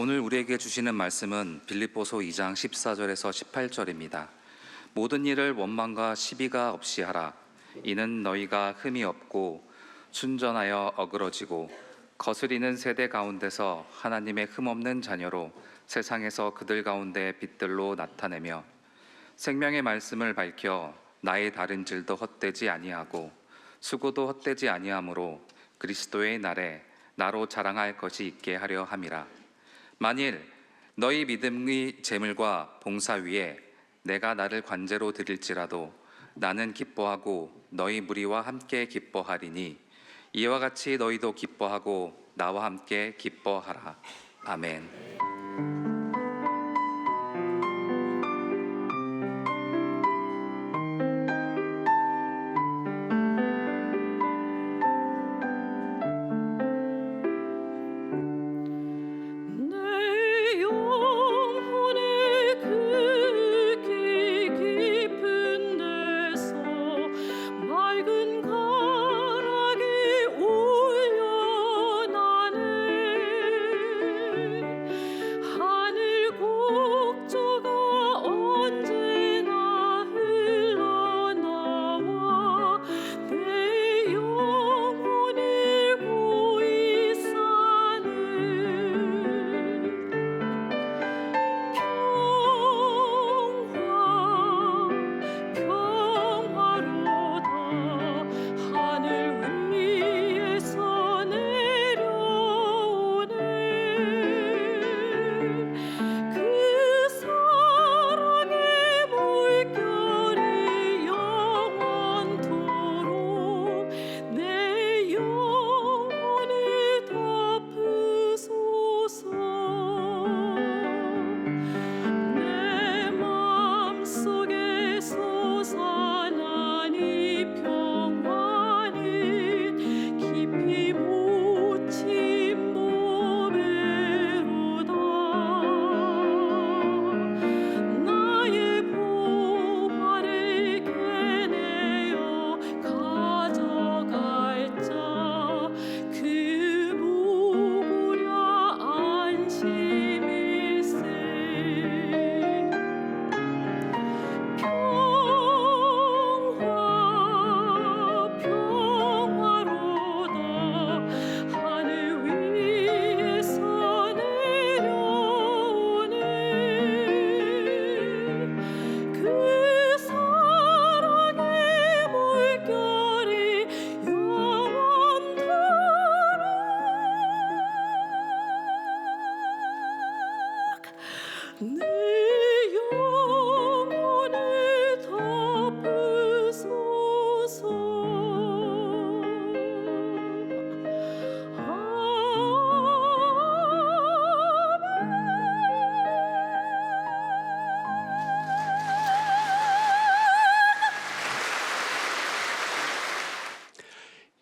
오늘 우리에게 주시는 말씀은 빌립보서 2장 14절에서 18절입니다. 모든 일을 원망과 시비가 없이 하라. 이는 너희가 흠이 없고 순전하여 어그러지고 거스리는 세대 가운데서 하나님의 흠없는 자녀로 세상에서 그들 가운데 빛들로 나타내며 생명의 말씀을 밝혀 나의 다른 질도 헛되지 아니하고 수고도 헛되지 아니하므로 그리스도의 날에 나로 자랑할 것이 있게 하려 함이라. 만일 너희 믿음의 재물과 봉사 위에 내가 나를 관제로 드릴지라도 나는 기뻐하고 너희 무리와 함께 기뻐하리니 이와 같이 너희도 기뻐하고 나와 함께 기뻐하라. 아멘.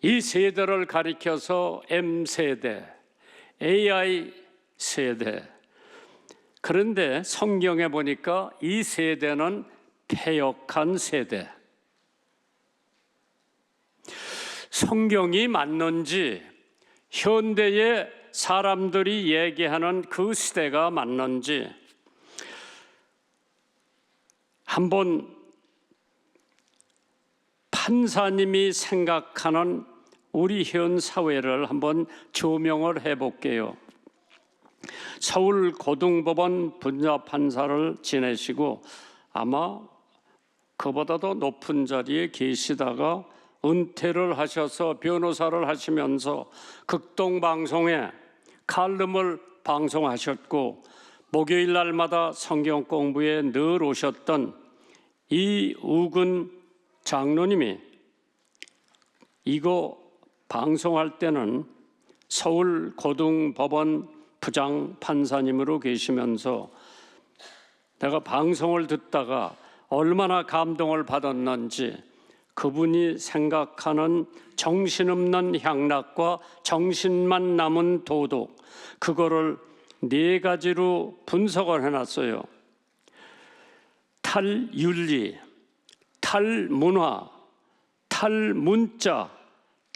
이 세대를 가리켜서 M세대, AI세대. 그런데 성경에 보니까 이 세대는 패역한 세대. 성경이 맞는지, 현대의 사람들이 얘기하는 그 시대가 맞는지 한번 판사님이 생각하는 우리 현 사회를 한번 조명을 해볼게요. 서울 고등법원 분야판사를 지내시고 아마 그보다도 높은 자리에 계시다가 은퇴를 하셔서 변호사를 하시면서 극동방송에 칼럼을 방송하셨고 목요일 날마다 성경 공부에 늘 오셨던 이우근 장로님이 이거 방송할 때는 서울 고등법원 부장 판사님으로 계시면서 내가 방송을 듣다가 얼마나 감동을 받았는지 그분이 생각하는 정신없는 향락과 정신만 남은 도덕, 그거를 4가지로 분석을 해놨어요. 탈윤리, 탈문화, 탈문자,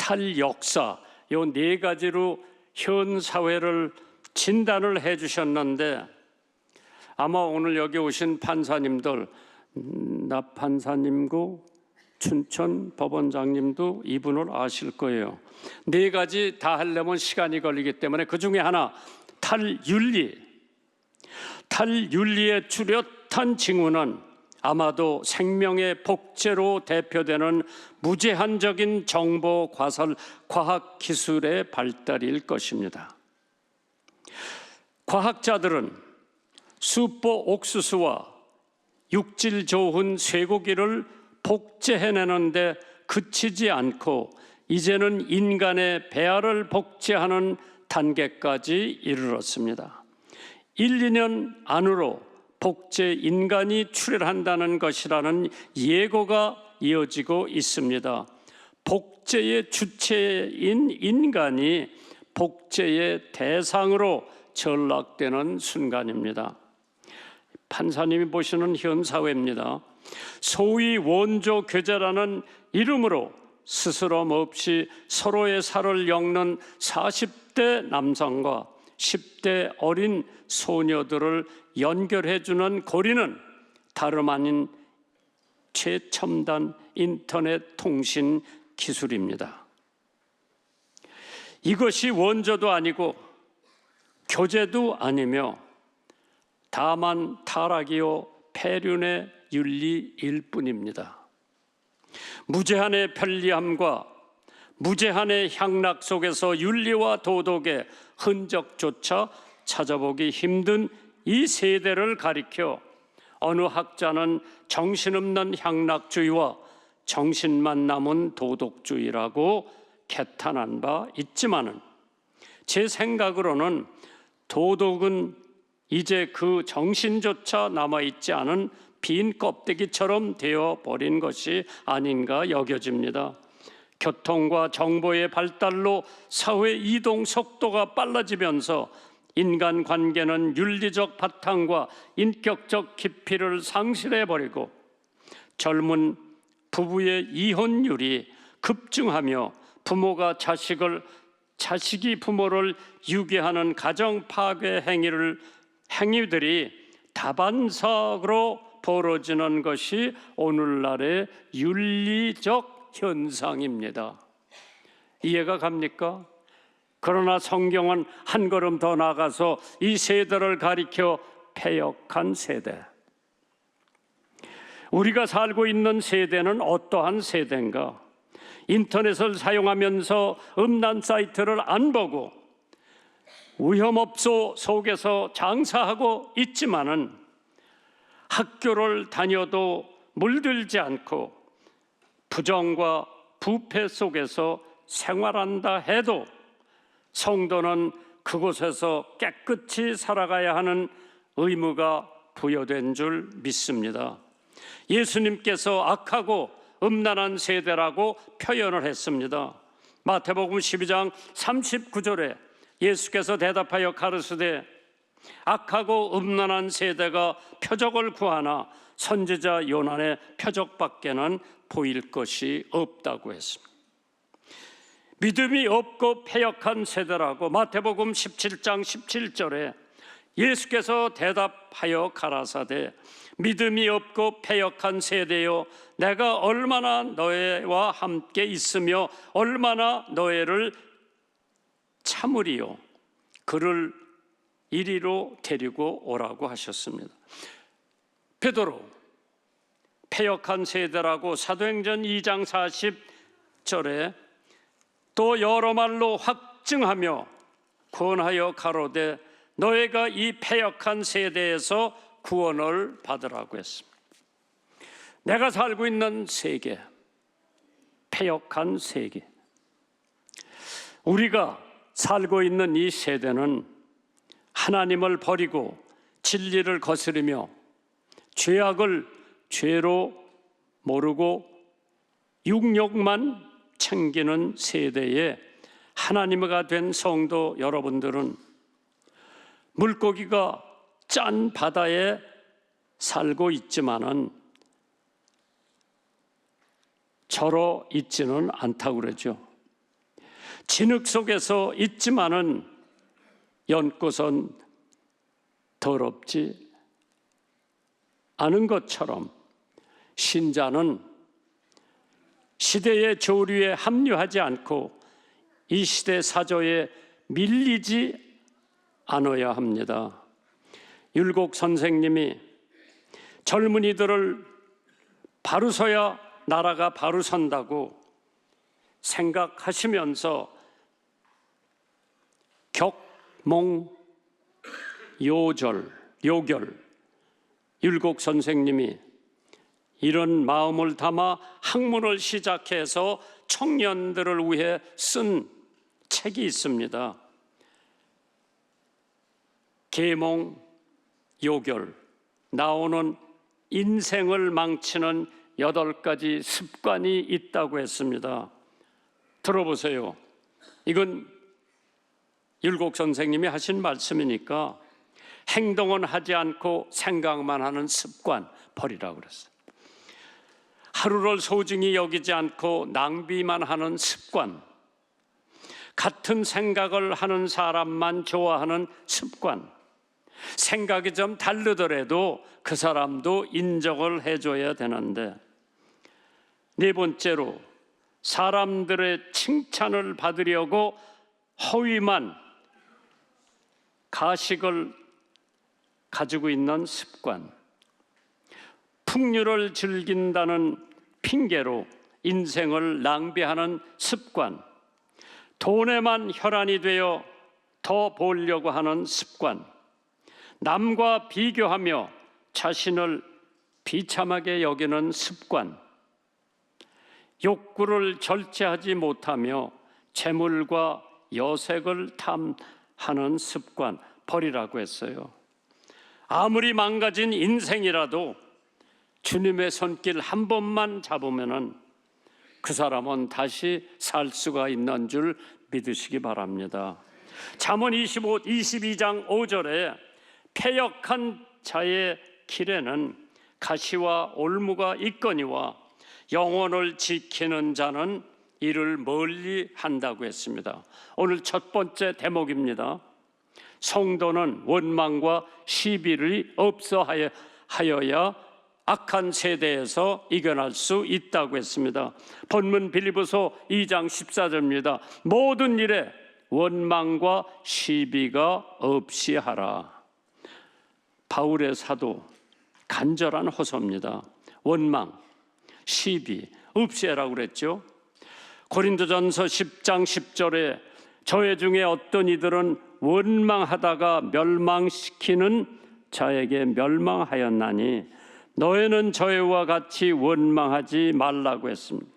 탈역사, 이 4가지로 현 사회를 진단을 해 주셨는데 아마 오늘 여기 오신 판사님들, 나 판사님고 춘천 법원장님도 이분을 아실 거예요. 네 가지 다 하려면 시간이 걸리기 때문에 그 중에 하나, 탈윤리. 탈윤리의 뚜렷한 징후는 아마도 생명의 복제로 대표되는 무제한적인 정보 과설 과학 기술의 발달일 것입니다. 과학자들은 수포 옥수수와 육질 좋은 쇠고기를 복제해내는데 그치지 않고 이제는 인간의 배아를 복제하는 단계까지 이르렀습니다. 1, 2년 안으로 복제 인간이 출현한다는 것이라는 예고가 이어지고 있습니다. 복제의 주체인 인간이 복제의 대상으로 전락되는 순간입니다. 판사님이 보시는 현 사회입니다. 소위 원조 교제라는 이름으로 스스럼 없이 서로의 살을 엮는 40대 남성과 10대 어린 소녀들을 연결해주는 고리는 다름 아닌 최첨단 인터넷 통신 기술입니다. 이것이 원조도 아니고 교제도 아니며 다만 타락이요 폐륜의 윤리일 뿐입니다. 무제한의 편리함과 무제한의 향락 속에서 윤리와 도덕의 흔적조차 찾아보기 힘든 이 세대를 가리켜 어느 학자는 정신없는 향락주의와 정신만 남은 도덕주의라고 개탄한 바 있지만은 제 생각으로는 도덕은 이제 그 정신조차 남아있지 않은 빈 껍데기처럼 되어버린 것이 아닌가 여겨집니다. 교통과 정보의 발달로 사회 이동 속도가 빨라지면서 인간관계는 윤리적 바탕과 인격적 깊이를 상실해버리고 젊은 부부의 이혼율이 급증하며 부모가 자식이 부모를 유괴하는 가정 파괴 행위들이 다반사로 벌어지는 것이 오늘날의 윤리적 현상입니다. 이해가 갑니까? 그러나 성경은 한 걸음 더 나아가서 이 세대를 가리켜 패역한 세대. 우리가 살고 있는 세대는 어떠한 세대인가? 인터넷을 사용하면서 음란 사이트를 안 보고 위험업소 속에서 장사하고 있지만은 학교를 다녀도 물들지 않고 부정과 부패 속에서 생활한다 해도 성도는 그곳에서 깨끗이 살아가야 하는 의무가 부여된 줄 믿습니다. 예수님께서 악하고 음란한 세대라고 표현을 했습니다. 마태복음 12장 39절에 예수께서 대답하여 가르치되 악하고 음란한 세대가 표적을 구하나 선지자 요나의 표적밖에는 보일 것이 없다고 했습니다. 믿음이 없고 패역한 세대라고 마태복음 17장 17절에 예수께서 대답하여 가라사대 믿음이 없고 패역한 세대여 내가 얼마나 너희와 함께 있으며 얼마나 너희를 참으리요 그를 이리로 데리고 오라고 하셨습니다. 베드로 패역한 세대라고 사도행전 2장 40절에 또 여러 말로 확증하며 권하여 가로되 너희가 이 패역한 세대에서 구원을 받으라고 했습니다. 내가 살고 있는 세계, 패역한 세계, 우리가 살고 있는 이 세대는 하나님을 버리고 진리를 거스르며 죄악을 죄로 모르고 육욕만 챙기는 세대에 하나님과 된 성도 여러분들은 물고기가 짠 바다에 살고 있지만은 절어 있지는 않다고 그러죠. 진흙 속에서 있지만은 연꽃은 더럽지 않은 것처럼 신자는 시대의 조류에 합류하지 않고 이 시대 사조에 밀리지 않아야 합니다. 율곡 선생님이 젊은이들을 바로 서야 나라가 바로 선다고 생각하시면서 요결 율곡 선생님이 이런 마음을 담아 학문을 시작해서 청년들을 위해 쓴 책이 있습니다. 계몽 요결, 나오는 인생을 망치는 8가지 습관이 있다고 했습니다. 들어보세요. 이건 율곡 선생님이 하신 말씀이니까 행동은 하지 않고 생각만 하는 습관 버리라고 그랬어요. 하루를 소중히 여기지 않고 낭비만 하는 습관, 같은 생각을 하는 사람만 좋아하는 습관, 생각이 좀 다르더라도 그 사람도 인정을 해줘야 되는데, 네 번째로 사람들의 칭찬을 받으려고 허위만 가식을 가지고 있는 습관, 풍류를 즐긴다는 핑계로 인생을 낭비하는 습관, 돈에만 혈안이 되어 더 벌려고 하는 습관, 남과 비교하며 자신을 비참하게 여기는 습관, 욕구를 절제하지 못하며 재물과 여색을 탐하는 습관 버리라고 했어요. 아무리 망가진 인생이라도 주님의 손길 한 번만 잡으면은 그 사람은 다시 살 수가 있는 줄 믿으시기 바랍니다. 잠언 22장 5절에 패역한 자의 길에는 가시와 올무가 있거니와 영혼을 지키는 자는 이를 멀리 한다고 했습니다. 오늘 첫 번째 대목입니다. 성도는 원망과 시비를 없어하여야 악한 세대에서 이겨낼 수 있다고 했습니다. 본문 빌립보서 2장 14절입니다. 모든 일에 원망과 시비가 없이 하라. 바울의 사도 간절한 호소입니다. 원망, 시비 없이 하라고 그랬죠. 고린도전서 10장 10절에 저희 중에 어떤 이들은 원망하다가 멸망시키는 자에게 멸망하였나니 너희는 저희와 같이 원망하지 말라고 했습니다.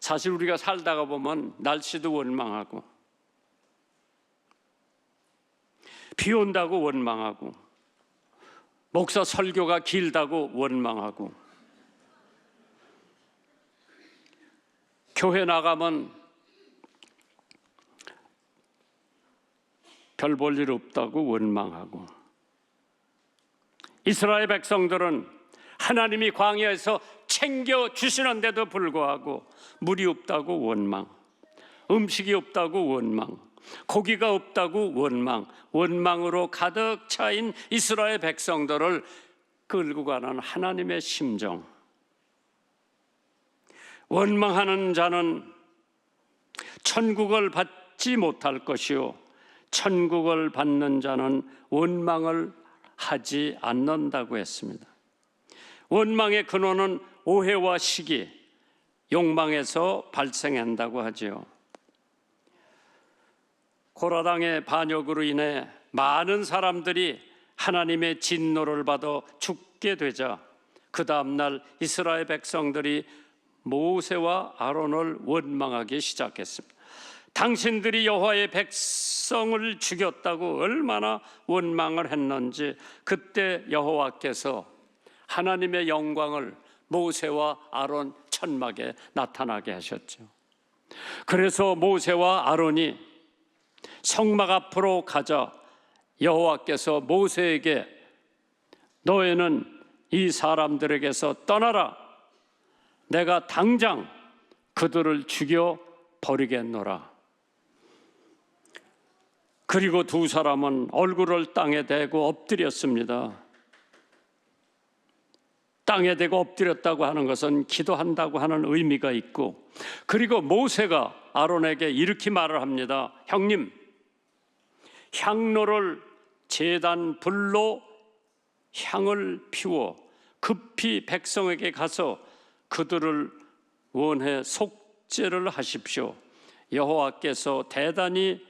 사실 우리가 살다가 보면 날씨도 원망하고 비 온다고 원망하고 목사 설교가 길다고 원망하고 교회 나가면 별 볼 일 없다고 원망하고, 이스라엘 백성들은 하나님이 광야에서 챙겨주시는데도 불구하고 물이 없다고 원망, 음식이 없다고 원망, 고기가 없다고 원망, 원망으로 가득 차인 이스라엘 백성들을 끌고 가는 하나님의 심정. 원망하는 자는 천국을 받지 못할 것이요 천국을 받는 자는 원망을 하지 않는다고 했습니다. 원망의 근원은 오해와 시기, 욕망에서 발생한다고 하지요. 고라당의 반역으로 인해 많은 사람들이 하나님의 진노를 받아 죽게 되자 그 다음날 이스라엘 백성들이 모세와 아론을 원망하기 시작했습니다. 당신들이 여호와의 백성을 죽였다고 얼마나 원망을 했는지 그때 여호와께서 하나님의 영광을 모세와 아론 천막에 나타나게 하셨죠. 그래서 모세와 아론이 성막 앞으로 가자 여호와께서 모세에게 너희는 이 사람들에게서 떠나라. 내가 당장 그들을 죽여 버리겠노라. 그리고 두 사람은 얼굴을 땅에 대고 엎드렸습니다. 땅에 대고 엎드렸다고 하는 것은 기도한다고 하는 의미가 있고, 그리고 모세가 아론에게 이렇게 말을 합니다. 형님, 향로를 제단 불로 향을 피워 급히 백성에게 가서 그들을 원해 속죄를 하십시오. 여호와께서 대단히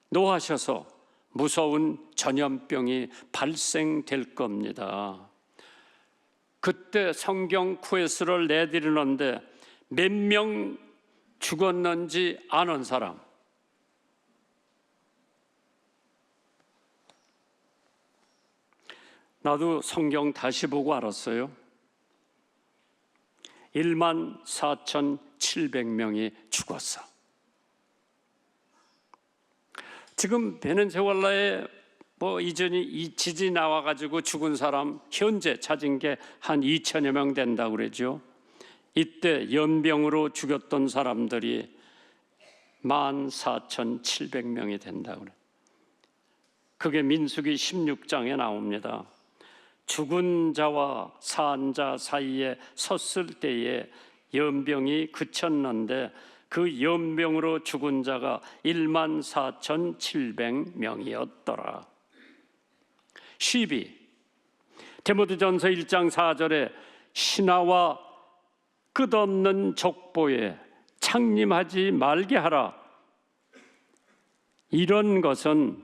노하셔서 무서운 전염병이 발생될 겁니다. 그때 성경 퀘스트를 내드리는데 몇 명 죽었는지 아는 사람? 나도 성경 다시 보고 알았어요. 14,700명이 죽었어. 지금 베네수엘라에 이전이 이 지진이 나와가지고 죽은 사람 현재 찾은 게 한 2천여 명 된다고 그러죠. 이때 연병으로 죽였던 사람들이 14,700명이 된다고 그래요. 그게 민수기 16장에 나옵니다. 죽은 자와 산 자 사이에 섰을 때에 연병이 그쳤는데 그 연병으로 죽은 자가 14,700명이었더라. 12. 디모데전서 1장 4절에 신하와 끝없는 족보에 창림하지 말게 하라. 이런 것은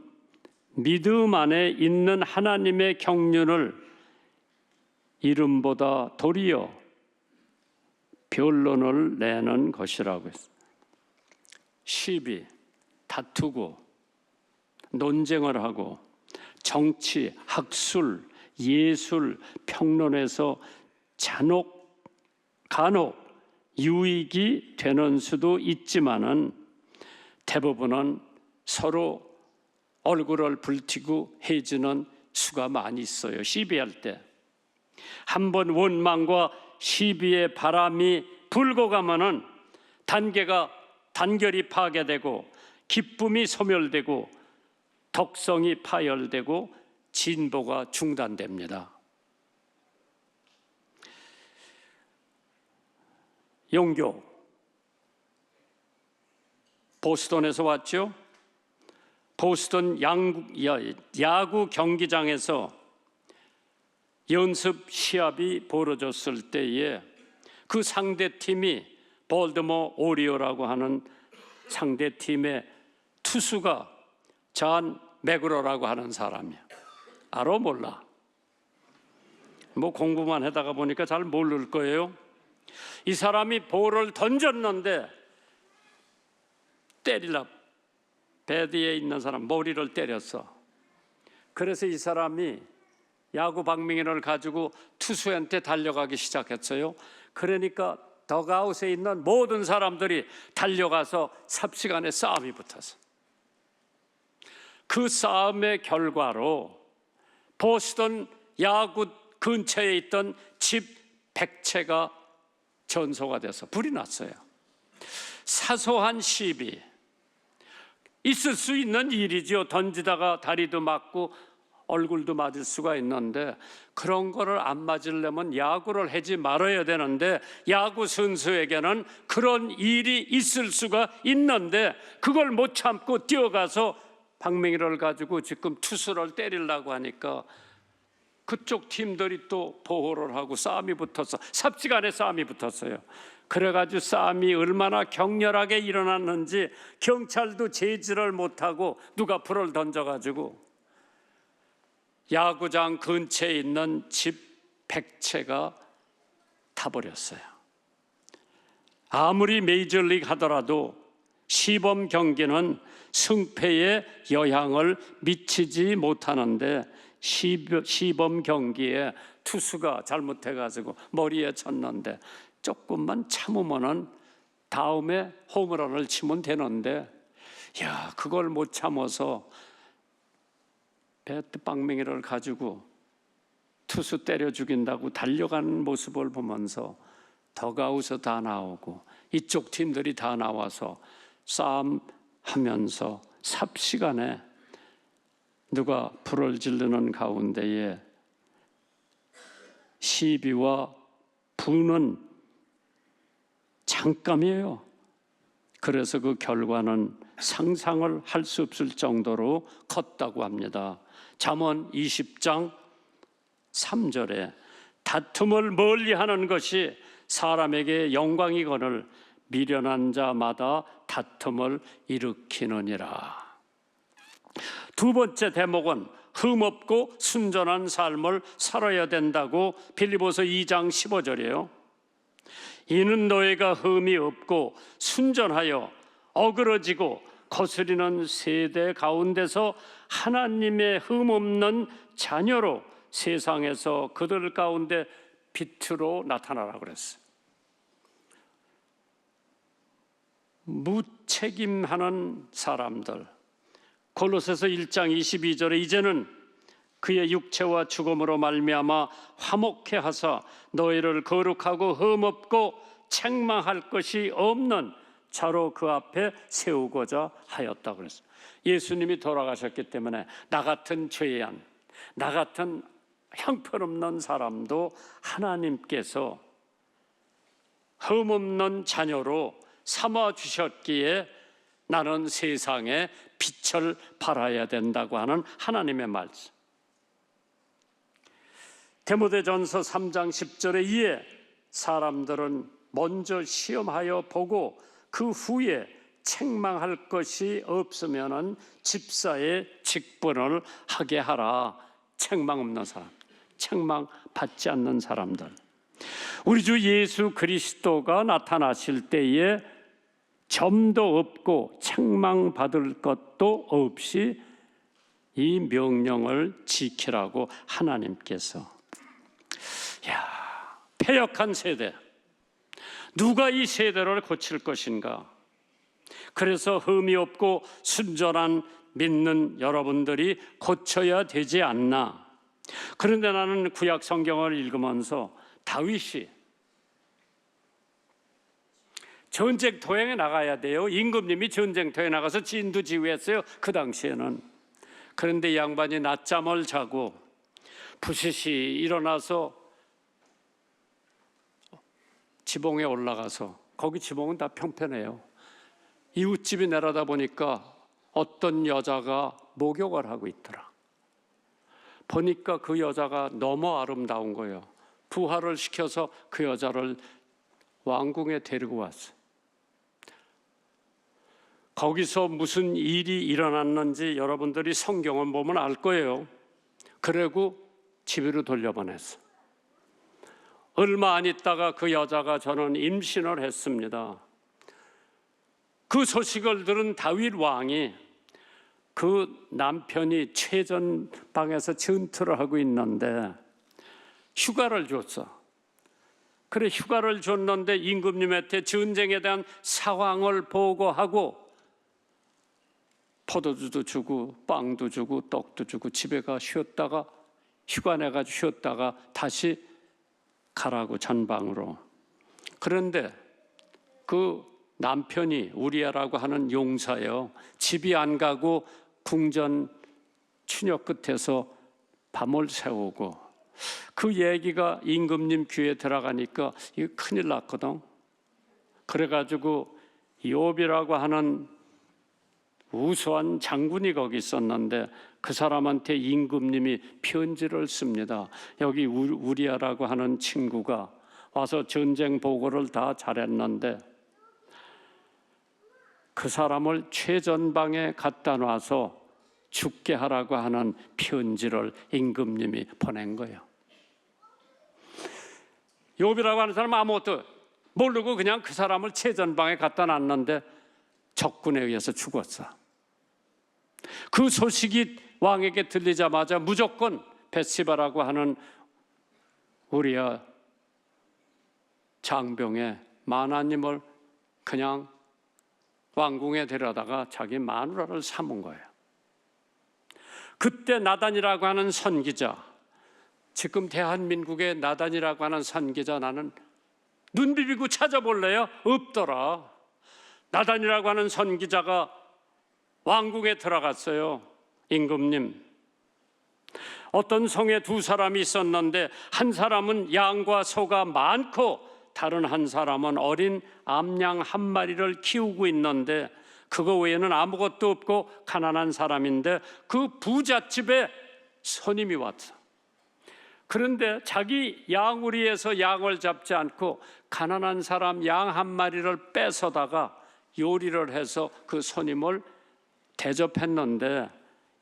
믿음 안에 있는 하나님의 경륜을 이름보다 도리어 변론을 내는 것이라고 했습니다. 12. 다투고 논쟁을 하고 정치, 학술, 예술, 평론에서 간혹 유익이 되는 수도 있지만은 대부분은 서로 얼굴을 붉히고 해지는 수가 많이 있어요. 시비할 때 한번 원망과 시비의 바람이 불고 가면은 단결이 파괴되고 기쁨이 소멸되고 덕성이 파열되고 진보가 중단됩니다. 용교 보스턴에서 왔죠. 보스턴 야구 경기장에서 연습 시합이 벌어졌을 때에 그 상대팀이 볼드모 오리오라고 하는 상대팀의 투수가 존 맥그로라고 하는 사람이야. 알아 몰라? 공부만 하다가 보니까 잘 모를 거예요. 이 사람이 볼을 던졌는데 배드에 있는 사람 머리를 때렸어. 그래서 이 사람이 야구 방망이를 가지고 투수한테 달려가기 시작했어요. 그러니까 덕아웃에 있는 모든 사람들이 달려가서 삽시간에 싸움이 붙었어. 그 싸움의 결과로 보스턴 야구 근처에 있던 집 100채가 전소가 돼서 불이 났어요. 사소한 시비, 있을 수 있는 일이죠. 던지다가 다리도 맞고 얼굴도 맞을 수가 있는데 그런 거를 안 맞으려면 야구를 하지 말아야 되는데 야구 선수에게는 그런 일이 있을 수가 있는데 그걸 못 참고 뛰어가서 방망이를 가지고 지금 투수를 때리려고 하니까 그쪽 팀들이 또 보호를 하고 싸움이 붙었어. 삽시간에 싸움이 붙었어요. 그래가지고 싸움이 얼마나 격렬하게 일어났는지 경찰도 제지를 못하고 누가 불을 던져가지고 야구장 근처에 있는 집 100채가 타버렸어요. 아무리 메이저리그 하더라도 시범 경기는 승패에 영향을 미치지 못하는데 시범 경기에 투수가 잘못해가지고 머리에 쳤는데 조금만 참으면은 다음에 홈런을 치면 되는데 그걸 못 참아서 배트 방망이를 가지고 투수 때려 죽인다고 달려가는 모습을 보면서 덕아웃에 다 나오고 이쪽 팀들이 다 나와서 싸움하면서 삽시간에 누가 불을 지르는 가운데에 시비와 부는 잠깐이에요. 그래서 그 결과는 상상을 할 수 없을 정도로 컸다고 합니다. 잠언 20장 3절에 다툼을 멀리하는 것이 사람에게 영광이거늘 미련한 자마다 다툼을 일으키느니라. 두 번째 대목은 흠없고 순전한 삶을 살아야 된다고 빌립보서 2장 15절이에요. 이는 너희가 흠이 없고 순전하여 어그러지고 거스리는 세대 가운데서 하나님의 흠없는 자녀로 세상에서 그들 가운데 빛으로 나타나라 그랬어요. 무책임하는 사람들, 골로새서 1장 22절에 이제는 그의 육체와 죽음으로 말미암아 화목해 하사 너희를 거룩하고 흠없고 책망할 것이 없는 자로 그 앞에 세우고자 하였다고 그랬어요. 예수님이 돌아가셨기 때문에 나 같은 죄인, 나 같은 형편없는 사람도 하나님께서 흠없는 자녀로 삼아주셨기에 나는 세상에 빛을 발하여야 된다고 하는 하나님의 말씀. 디모데전서 3장 10절에 이에 사람들은 먼저 시험하여 보고 그 후에 책망할 것이 없으면 집사의 직분을 하게 하라. 책망 없는 사람, 책망 받지 않는 사람들. 우리 주 예수 그리스도가 나타나실 때에 점도 없고 책망받을 것도 없이 이 명령을 지키라고 하나님께서. 패역한 세대, 누가 이 세대를 고칠 것인가? 그래서 흠이 없고 순전한 믿는 여러분들이 고쳐야 되지 않나? 그런데 나는 구약 성경을 읽으면서 다윗이 전쟁터에 나가야 돼요. 임금님이 전쟁터에 나가서 진두지휘했어요. 그 당시에는. 그런데 이 양반이 낮잠을 자고 부시시 일어나서 지붕에 올라가서, 거기 지붕은 다 평평해요. 이웃집이 내려다 보니까 어떤 여자가 목욕을 하고 있더라. 보니까 그 여자가 너무 아름다운 거예요. 부하를 시켜서 그 여자를 왕궁에 데리고 왔어요. 거기서 무슨 일이 일어났는지 여러분들이 성경을 보면 알 거예요. 그리고 집으로 돌려보냈어. 얼마 안 있다가 그 여자가 저는 임신을 했습니다. 그 소식을 들은 다윗 왕이 그 남편이 최전방에서 전투를 하고 있는데 휴가를 줬어. 그래, 휴가를 줬는데 임금님한테 전쟁에 대한 상황을 보고하고 포도주도 주고 빵도 주고 떡도 주고 집에 가 쉬었다가 휴가 내가지고 쉬었다가 다시 가라고 전방으로. 그런데 그 남편이 우리아라고 하는 용사예요. 집이 안 가고 궁전 추녀 끝에서 밤을 새우고, 그 얘기가 임금님 귀에 들어가니까 이거 큰일 났거든. 그래가지고 요비라고 하는 우수한 장군이 거기 있었는데 그 사람한테 임금님이 편지를 씁니다. 여기 우리아라고 하는 친구가 와서 전쟁 보고를 다 잘했는데 그 사람을 최전방에 갖다 놔서 죽게 하라고 하는 편지를 임금님이 보낸 거예요. 요비라고 하는 사람은 아무것도 모르고 그냥 그 사람을 최전방에 갖다 놨는데 적군에 의해서 죽었어. 그 소식이 왕에게 들리자마자 무조건 벳시바라고 하는 우리아 장병의 마나님을 그냥 왕궁에 데려다가 자기 마누라를 삼은 거예요. 그때 나단이라고 하는 선기자, 지금 대한민국의 나단이라고 하는 선기자 나는 눈 비비고 찾아볼래요? 없더라. 나단이라고 하는 선기자가 왕궁에 들어갔어요. 임금님, 어떤 성에 두 사람이 있었는데 한 사람은 양과 소가 많고 다른 한 사람은 어린 암양 한 마리를 키우고 있는데 그거 외에는 아무것도 없고 가난한 사람인데 그 부잣집에 손님이 왔어. 그런데 자기 양우리에서 양을 잡지 않고 가난한 사람 양 한 마리를 뺏어다가 요리를 해서 그 손님을 대접했는데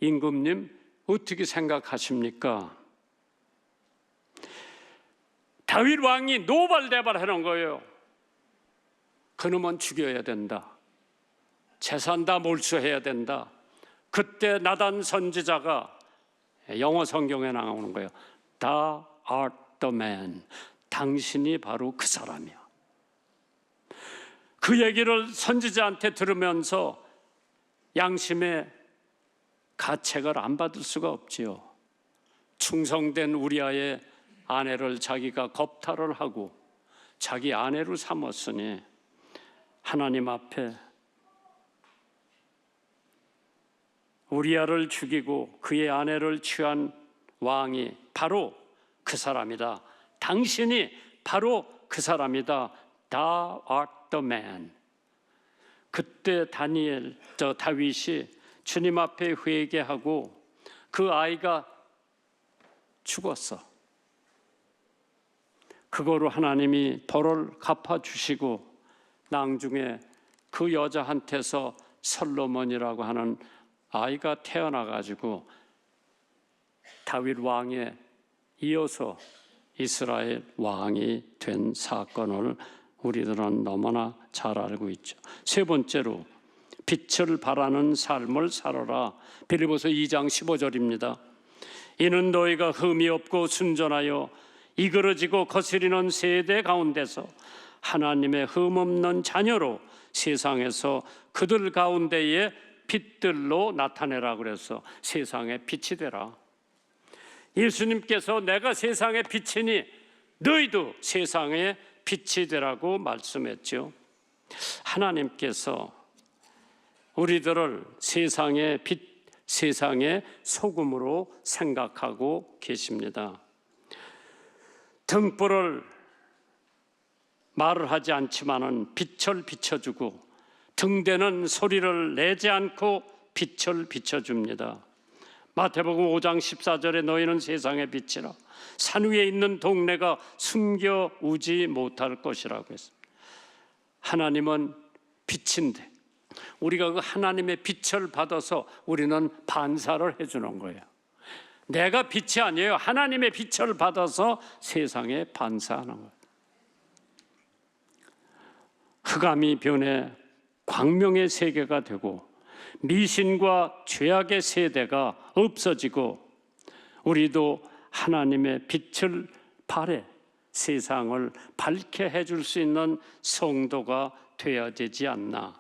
임금님 어떻게 생각하십니까? 다윗 왕이 노발대발하는 거예요. 그놈은 죽여야 된다. 재산 다 몰수해야 된다. 그때 나단 선지자가 영어 성경에 나오는 거예요. Thou art the man. 당신이 바로 그 사람이야. 그 얘기를 선지자한테 들으면서 양심의 가책을 안 받을 수가 없지요. 충성된 우리아의 아내를 자기가 겁탈을 하고 자기 아내로 삼았으니 하나님 앞에 우리아를 죽이고 그의 아내를 취한 왕이 바로 그 사람이다. 당신이 바로 그 사람이다. Thou art the man. 그때 다윗이 주님 앞에 회개하고 그 아이가 죽었어. 그거로 하나님이 벌을 갚아주시고 나중에 그 여자한테서 솔로몬이라고 하는 아이가 태어나가지고 다윗 왕에 이어서 이스라엘 왕이 된 사건을 우리들은 너무나 잘 알고 있죠. 세 번째로 빛을 발하는 삶을 살아라. 빌립보서 2장 15절입니다. 이는 너희가 흠이 없고 순전하여 이그러지고 거스리는 세대 가운데서 하나님의 흠 없는 자녀로 세상에서 그들 가운데에 빛들로 나타내라. 그래서 세상에 빛이 되라. 예수님께서 내가 세상의 빛이니 너희도 세상의 빛이 되라고 말씀했죠. 하나님께서 우리들을 세상의 빛, 세상의 소금으로 생각하고 계십니다. 등불을 말을 하지 않지만은 빛을 비춰주고 등대는 소리를 내지 않고 빛을 비춰줍니다. 마태복음 5장 14절에 너희는 세상의 빛이라 산 위에 있는 동네가 숨겨우지 못할 것이라고 했습니다. 하나님은 빛인데 우리가 그 하나님의 빛을 받아서 우리는 반사를 해주는 거예요. 내가 빛이 아니에요. 하나님의 빛을 받아서 세상에 반사하는 거예요. 흑암이 변해 광명의 세계가 되고 미신과 죄악의 세대가 없어지고 우리도 하나님의 빛을 발해 세상을 밝게 해줄 수 있는 성도가 되어야 되지 않나.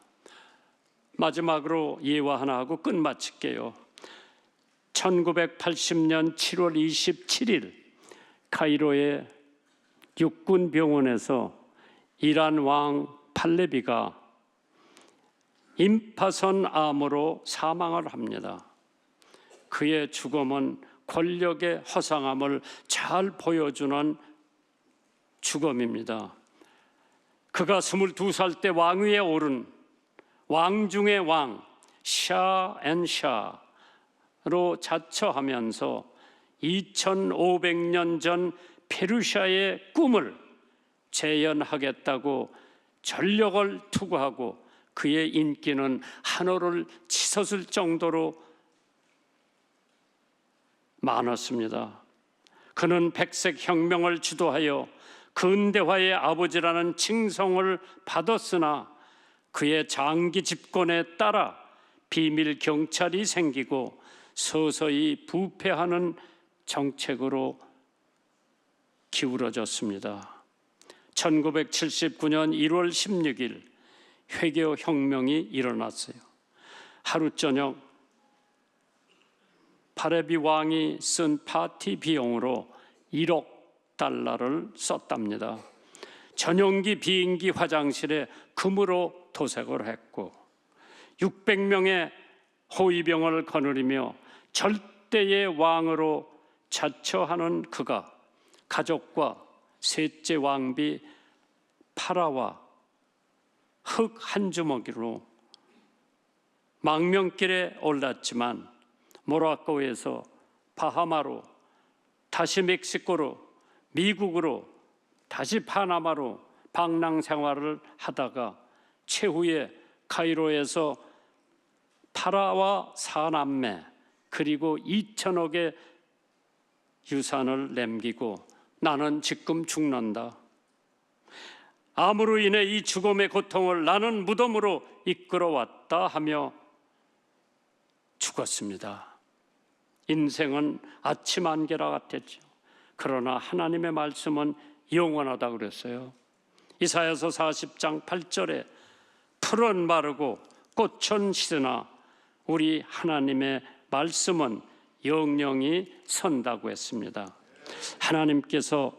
마지막으로 예화 하나 하고 끝마칠게요. 1980년 7월 27일 카이로의 육군병원에서 이란 왕 팔레비가 임파선 암으로 사망을 합니다. 그의 죽음은 권력의 허상함을 잘 보여주는 죽음입니다. 그가 22살 때 왕위에 오른 왕 중의 왕 샤앤샤로 자처하면서 2500년 전 페르시아의 꿈을 재현하겠다고 전력을 투구하고 그의 인기는 하늘을 치솟을 정도로 많았습니다. 그는 백색 혁명을 주도하여 근대화의 아버지라는 칭송을 받았으나 그의 장기 집권에 따라 비밀 경찰이 생기고 서서히 부패하는 정책으로 기울어졌습니다. 1979년 1월 16일 회교 혁명이 일어났어요. 하루 저녁 파레비 왕이 쓴 파티 비용으로 1억 달러를 썼답니다. 전용기 비행기 화장실에 금으로 도색을 했고 600명의 호위병을 거느리며 절대 그때의 왕으로 자처하는 그가 가족과 셋째 왕비 파라와 흙 한 주먹이로 망명길에 올랐지만 모로코에서 바하마로, 다시 멕시코로, 미국으로, 다시 파나마로 방랑 생활을 하다가 최후에 카이로에서 파라와 사남매 그리고 2천억의 유산을 남기고 나는 지금 죽는다. 암으로 인해 이 죽음의 고통을 나는 무덤으로 이끌어왔다 하며 죽었습니다. 인생은 아침 안개라 같았죠. 그러나 하나님의 말씀은 영원하다고 그랬어요. 이사야서 40장 8절에 풀은 마르고 꽃은 시드나 우리 하나님의 말씀은 영영이 선다고 했습니다. 하나님께서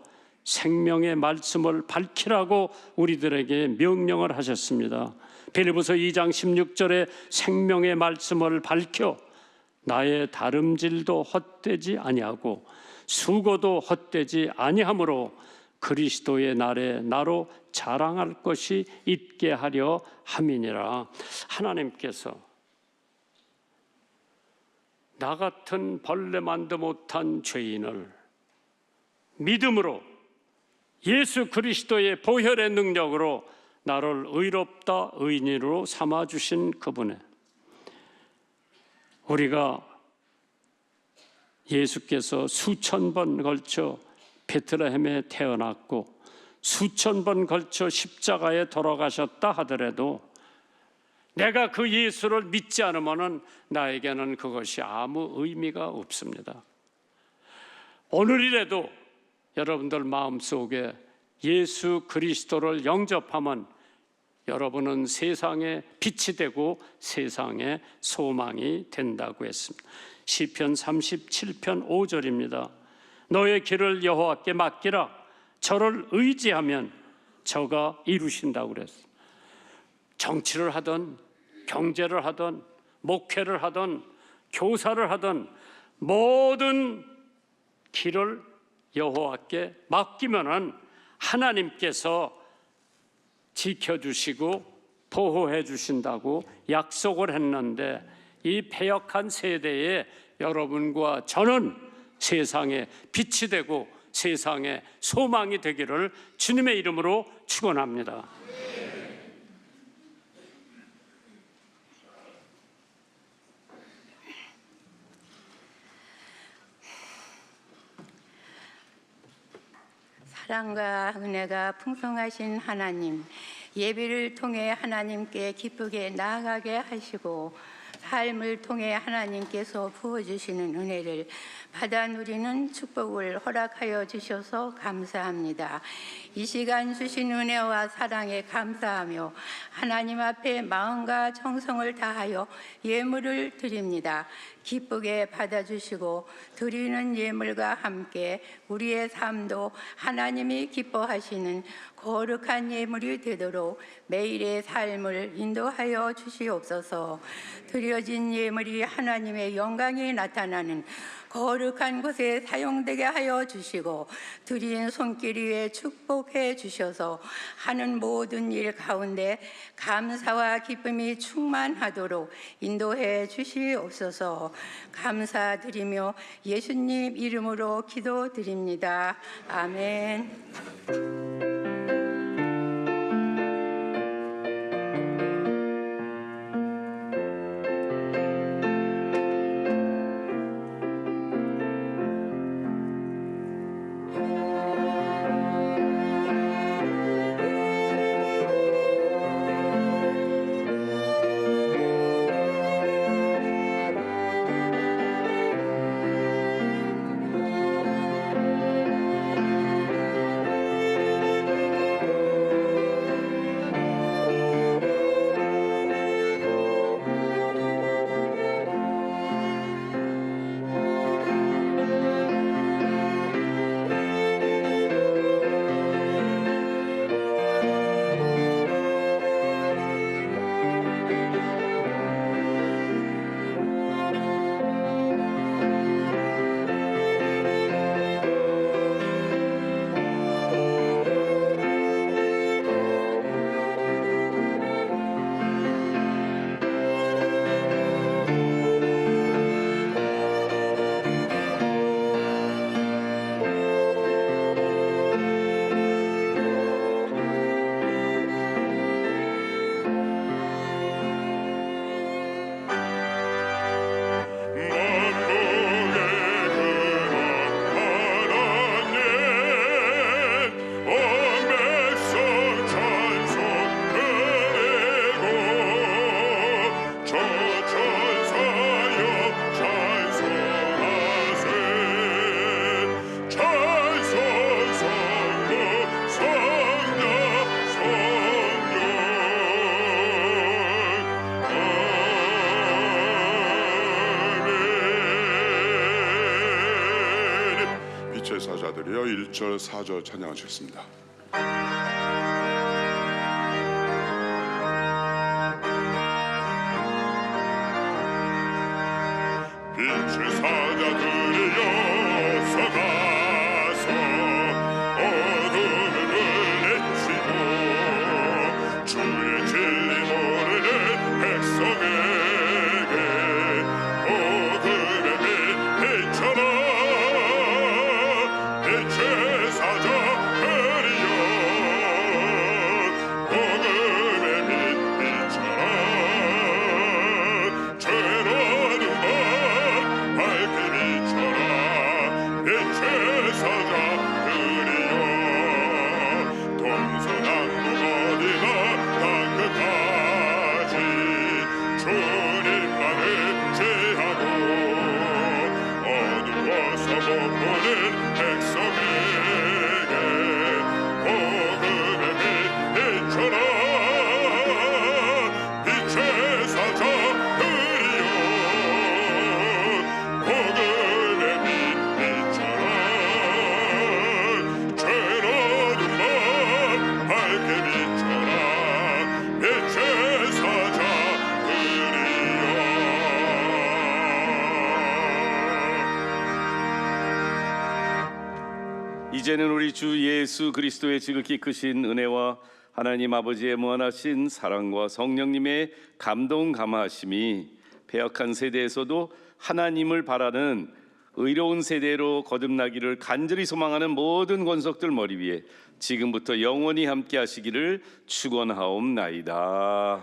생명의 말씀을 밝히라고 우리들에게 명령을 하셨습니다. 빌립보서 2장 16절에 생명의 말씀을 밝혀 나의 다름질도 헛되지 아니하고 수고도 헛되지 아니하므로 그리스도의 날에 나로 자랑할 것이 있게 하려 함이니라. 하나님께서 나 같은 벌레만도 못한 죄인을 믿음으로 예수 그리스도의 보혈의 능력으로 나를 의롭다 의인으로 삼아주신 그분의 우리가 예수께서 수천 번 걸쳐 베들레헴에 태어났고 수천 번 걸쳐 십자가에 돌아가셨다 하더라도 내가 그 예수를 믿지 않으면 나에게는 그것이 아무 의미가 없습니다. 오늘이라도 여러분들 마음속에 예수 그리스도를 영접하면 여러분은 세상에 빛이 되고 세상에 소망이 된다고 했습니다. 시편 37편 5절입니다. 너의 길을 여호와께 맡기라. 저를 의지하면 저가 이루신다고 그랬어요. 정치를 하든 경제를 하든 목회를 하든 교사를 하든 모든 길을 여호와께 맡기면은 하나님께서 지켜주시고 보호해 주신다고 약속을 했는데 이 패역한 세대에 여러분과 저는 세상에 빛이 되고 세상에 소망이 되기를 주님의 이름으로 축원합니다. 사랑과 은혜가 풍성하신 하나님, 예배를 통해 하나님께 기쁘게 나아가게 하시고 삶을 통해 하나님께서 부어주시는 은혜를 받아 누리는 축복을 허락하여 주셔서 감사합니다. 이 시간 주신 은혜와 사랑에 감사하며 하나님 앞에 마음과 정성을 다하여 예물을 드립니다. 기쁘게 받아주시고 드리는 예물과 함께 우리의 삶도 하나님이 기뻐하시는 거룩한 예물이 되도록 매일의 삶을 인도하여 주시옵소서. 드려진 예물이 하나님의 영광이 나타나는 거룩한 곳에 사용되게 하여 주시고 드린 손길 위에 축복해 주셔서 하는 모든 일 가운데 감사와 기쁨이 충만하도록 인도해 주시옵소서. 감사드리며 예수님 이름으로 기도드립니다. 아멘. 제사자들이여 1절 4절 찬양하시겠습니다. 빛의 사자들이여 서가서 어둠을 물리치고 주의 진리 모르는 백성에게 복음의 빛 비춰라. 빛의 사자들이여 복음의 빛 비춰라. 죄로는 밝게 비춰라. 빛의 사자들이여 동서남북 어디나 땅끝까지 주님만 의지하고 어두워서 못 보는 백성에게 복음의 빛 비춰라. 빛의 사자들이여 복음의 빛 비춰라. 죄로는 맘 밝게 비춰라. 빛의 사자들이여. 이제는 우리 주 예수 그리스도의 지극히 크신 은혜와 하나님 아버지의 무한하신 사랑과 성령님의 감동 감화하심이 패역한 세대에서도 하나님을 바라는 의로운 세대로 거듭나기를 간절히 소망하는 모든 권속들 머리 위에 지금부터 영원히 함께 하시기를 축원하옵나이다.